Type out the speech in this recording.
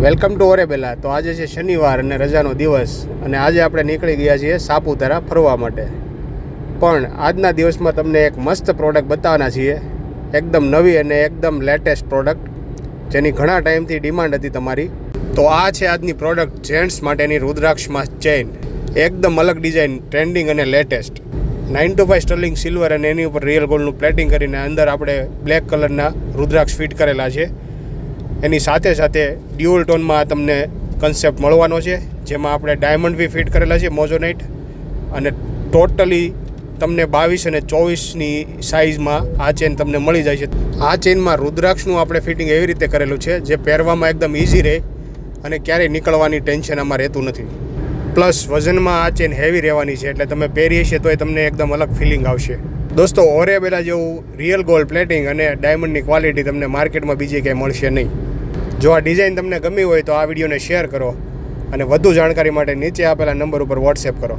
Welcome to ઓરેબેલા. તો આજે છે શનિવાર અને રજાનો દિવસ અને આજે આપણે નીકળી ગયા છીએ સાપુતારા ફરવા માટે. પણ આજના દિવસમાં તમને એક મસ્ત પ્રોડક્ટ બતાવવાના છીએ, એકદમ નવી અને એકદમ લેટેસ્ટ પ્રોડક્ટ જેની ઘણા ટાઈમથી ડિમાન્ડ હતી તમારી. તો આ છે આજની પ્રોડક્ટ, જેન્ટ્સ માટેની રુદ્રાક્ષમાં ચેઇન. એકદમ અલગ ડિઝાઇન, ટ્રેન્ડિંગ અને લેટેસ્ટ. 925 સ્ટર્લિંગ સિલ્વર અને એની ઉપર રિયલ ગોલ્ડનું પ્લેટિંગ કરીને અંદર આપણે બ્લેક કલરના રુદ્રાક્ષ ફિટ કરેલા છે. એની સાથે સાથે ડ્યુઅલ ટોનમાં તમને કન્સેપ્ટ મળવાનો છે, જેમાં આપણે ડાયમંડ બી ફિટ કરેલા છે, મોઝોનાઇટ. અને ટોટલી તમને 22 અને 24ની સાઇઝમાં આ ચેન તમને મળી જાય છે. આ ચેનમાં રુદ્રાક્ષનું આપણે ફિટિંગ એવી રીતે કરેલું છે જે પહેરવામાં એકદમ ઇઝી રહે અને ક્યારેય નીકળવાની ટેન્શન આમાં રહેતું નથી. પ્લસ વજનમાં આ ચેન હેવી રહેવાની છે, એટલે તમે પહેરીએ છીએ તોય તમને એકદમ અલગ ફિલિંગ આવશે. દોસ્તો, ઓરેબેલા જેવું રિયલ ગોલ્ડ પ્લેટિંગ અને ડાયમંડની ક્વોલિટી તમને માર્કેટમાં બીજી ક્યાંય મળશે નહીં. જો આ ડિઝાઇન તમને ગમી હોય તો આ વિડીયોને શેર કરો અને વધુ જાણકારી માટે નીચે આપેલા નંબર ઉપર વોટ્સએપ કરો.